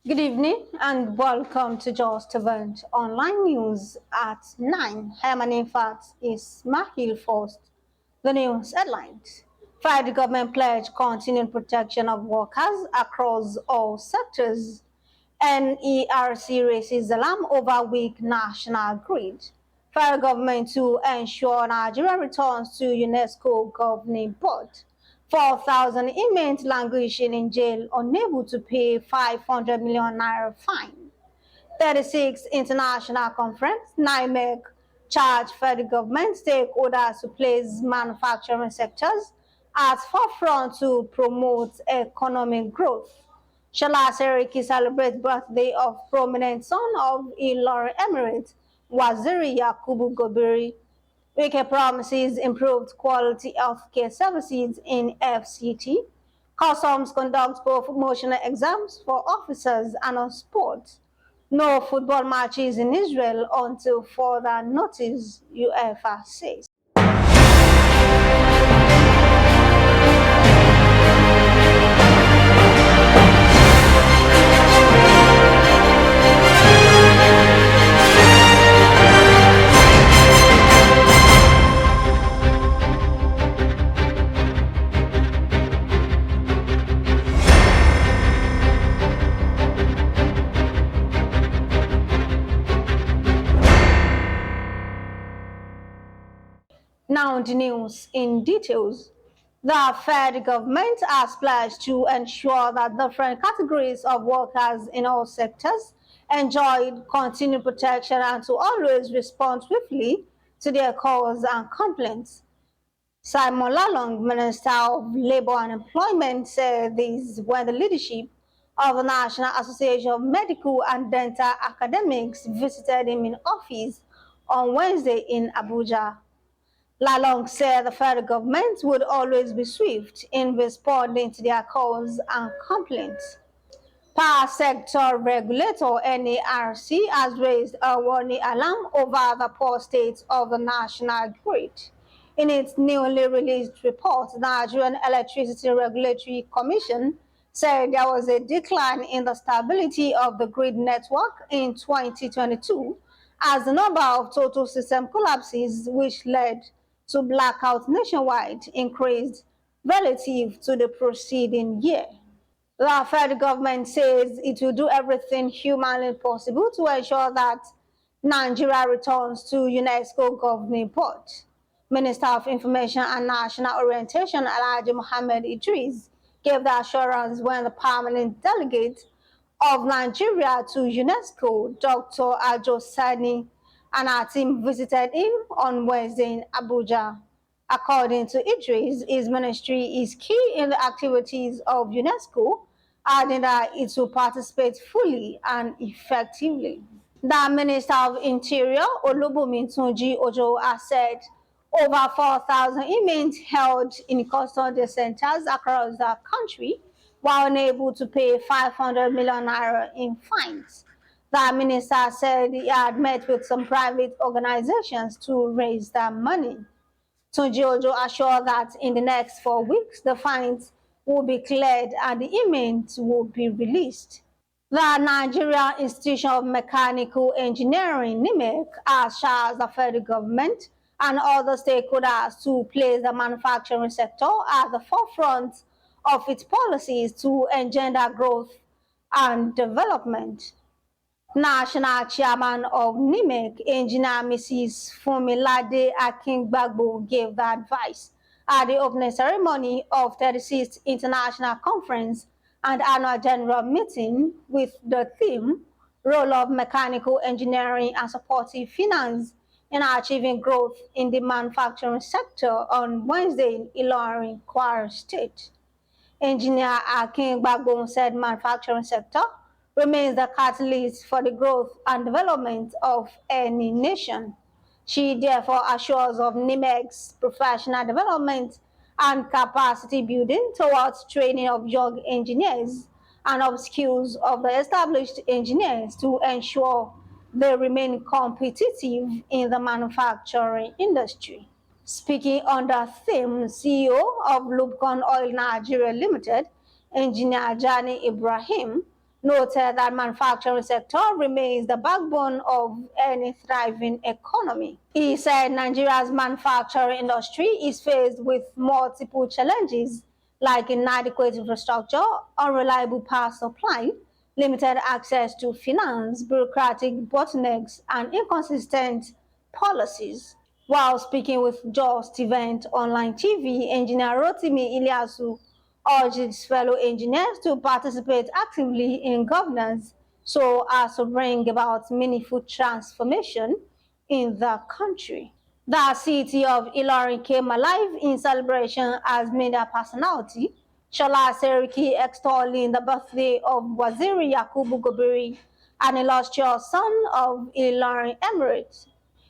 Good evening and welcome to Justeventonline Online News at 9. My name is Mahil First. The news headlines. Federal government pledge continued protection of workers across all sectors. NERC raises alarm over weak national grid. Federal government to ensure Nigeria returns to UNESCO Governing Board. 4,000 inmates languishing in jail, unable to pay 500 million naira fine. 36th International Conference, NIMechE, charged federal government stakeholders to place manufacturing sectors at forefront to promote economic growth. Shola Seriki celebrates birthday of prominent son of Ilorin Emirate, Waziri Yakubu Gobir. Wike promises improved quality healthcare services in FCT. Customs conducts both promotional exams for officers and on sports. No football matches in Israel until further notice, UEFA says. Now the news in details. The federal government has pledged to ensure that different categories of workers in all sectors enjoy continued protection and to always respond swiftly to their calls and complaints. Simon Lalong, Minister of Labour and Employment, said this when the leadership of the National Association of Medical and Dental Academics visited him in office on Wednesday in Abuja. Lalong said the federal government would always be swift in responding to their calls and complaints. Power sector regulator NERC has raised a warning alarm over the poor state of the national grid. In its newly released report, the Nigerian Electricity Regulatory Commission said there was a decline in the stability of the grid network in 2022 as the number of total system collapses, which led to blackouts nationwide, increased relative to the preceding year. The federal government says it will do everything humanly possible to ensure that Nigeria returns to UNESCO Governing Board. Minister of Information and National Orientation Alhaji Mohammed Idris gave the assurance when the permanent delegate of Nigeria to UNESCO, Dr. Ajo Sani, and our team visited him on Wednesday in Abuja. According to Idris, his ministry is key in the activities of UNESCO, adding that it will participate fully and effectively. The Minister of Interior, Olubunmi Tunji Ojo, has said over 4,000 inmates held in custody centers across the country were unable to pay 500 million naira in fines. The minister said he had met with some private organizations to raise that money. Tunji Ojo assured that in the next 4 weeks, the fines will be cleared and the inmates will be released. The Nigerian Institution of Mechanical Engineering, NIMechE, has charged the federal government and other stakeholders to place the manufacturing sector at the forefront of its policies to engender growth and development. National Chairman of NIMechE, Engineer Mrs. Funmilade Akingbagbo, gave the advice at the opening ceremony of 36th International Conference and Annual General Meeting with the theme, Role of Mechanical Engineering and Supportive Finance in Achieving Growth in the Manufacturing Sector on Wednesday in Ilorin, Kwara State. Engineer Akingbagbo said manufacturing sector remains the catalyst for the growth and development of any nation. She therefore assures of NIMechE's professional development and capacity building towards training of young engineers and upskills of the established engineers to ensure they remain competitive in the manufacturing industry. Speaking on the theme, CEO of Lubcon Oil Nigeria Limited, Engineer Jani Ibrahim, noted that manufacturing sector remains the backbone of any thriving economy. He said Nigeria's manufacturing industry is faced with multiple challenges like inadequate infrastructure, unreliable power supply, limited access to finance, bureaucratic bottlenecks, and inconsistent policies. While speaking with Justeventonline TV, engineer Rotimi Iliasu urged his fellow engineers to participate actively in governance so as to bring about meaningful transformation in the country. The city of Ilorin came alive in celebration as media personality. Shola Seriki extolling the birthday of Waziri Yakubu Gobir, an illustrious son of Ilorin Emirate.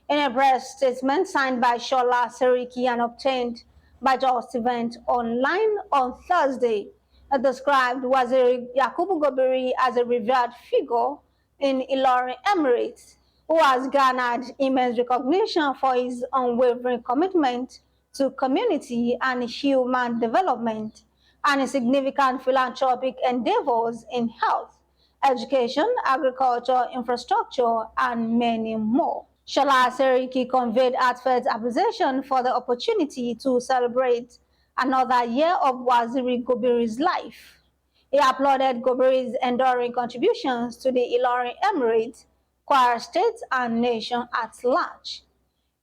In a press statement signed by Shola Seriki and obtained by Justeventonline on Thursday, it described Waziri Yakubu Gobir as a revered figure in Ilorin Emirate, who has garnered immense recognition for his unwavering commitment to community and human development and his significant philanthropic endeavors in health, education, agriculture, infrastructure, and many more. Shola Seriki conveyed heartfelt appreciation for the opportunity to celebrate another year of Waziri Gobir's life. He applauded Gobir's enduring contributions to the Ilorin Emirate, Kwara State, and nation at large.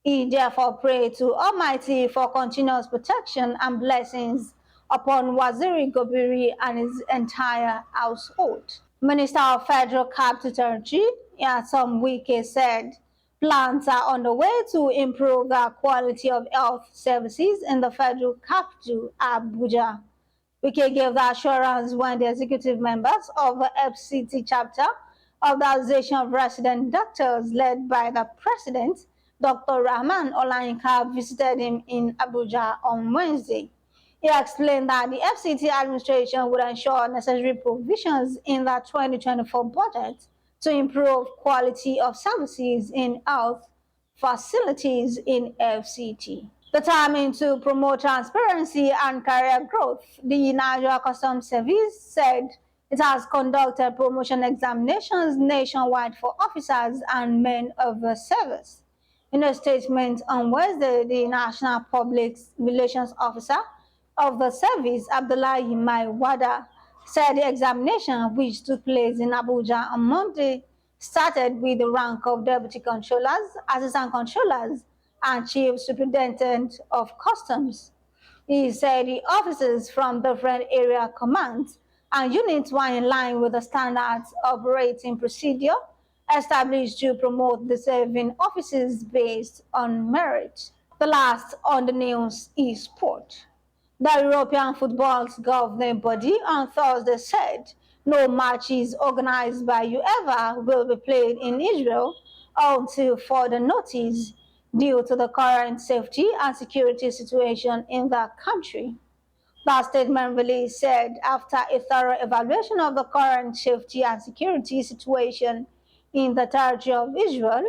He therefore prayed to Almighty for continuous protection and blessings upon Waziri Gobir and his entire household. Minister of Federal Capital Territory, Yakubu Wike, said plans are underway to improve the quality of health services in the federal capital, Abuja. Wike gave the assurance when the executive members of the FCT chapter of the Association of Resident Doctors, led by the president, Dr. Rahman Olayinka, visited him in Abuja on Wednesday. He explained that the FCT administration would ensure necessary provisions in the 2024 budget to improve quality of services in health facilities in FCT. Determined to promote transparency and career growth, the Nigeria Customs Service said it has conducted promotion examinations nationwide for officers and men of the service. In a statement on Wednesday, the National Public Relations Officer of the service, Abdullahi Maiwada, said the examination, which took place in Abuja on Monday, started with the rank of deputy controllers, assistant controllers, and chief superintendent of customs. He said the officers from different area commands and units were in line with the standards operating procedure established to promote the serving officers based on merit. The last on the news is sport. The European Football's governing body on Thursday said no matches organized by UEFA will be played in Israel until further notice due to the current safety and security situation in the country. The statement release said after a thorough evaluation of the current safety and security situation in the territory of Israel,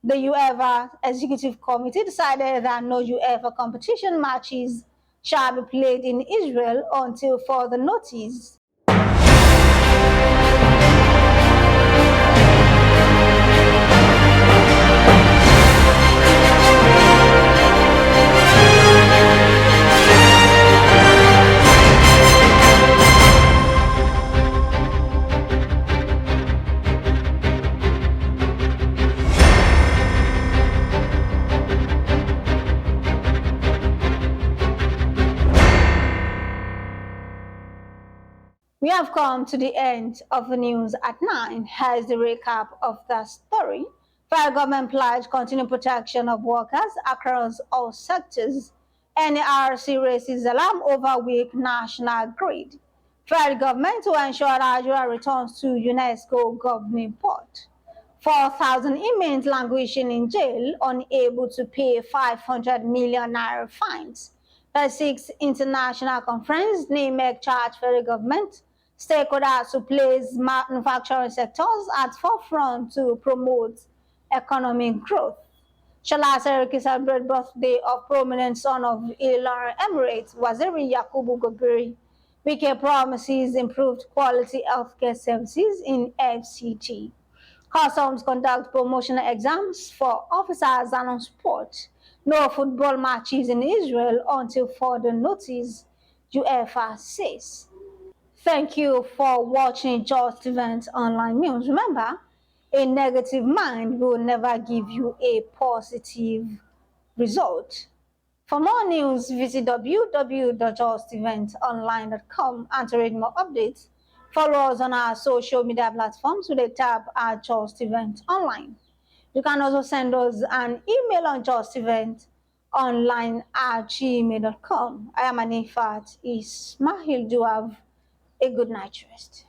the UEFA Executive Committee decided that no UEFA competition matches shall be played in Israel until further notice. We have come to the end of the news at 9. Here's the recap of the story. Federal government pledge continued protection of workers across all sectors. NERC raises alarm over weak national grid. Federal government to ensure Nigeria returns to UNESCO Governing Board. 4,000 inmates languishing in jail, unable to pay 500 million naira fines. The 6th International Conference, NIMechE, charged federal government stakeholders to place manufacturing sectors at forefront to promote economic growth. Shola Seriki celebrated birthday of prominent son of Ilorin Emirate, Waziri Yakubu Gobir. Wike promises improved quality healthcare services in FCT. Customs conduct promotional exams for officers and on sport. No football matches in Israel until further notice, UEFA says. Thank you for watching Just Events Online News. Remember, a negative mind will never give you a positive result. For more news, visit www.justeventonline.com and to read more updates, follow us on our social media platforms with a tab at Just Event Online. You can also send us an email on justeventonline@gmail.com. I am Anifat Ismail. Do have a good night rest.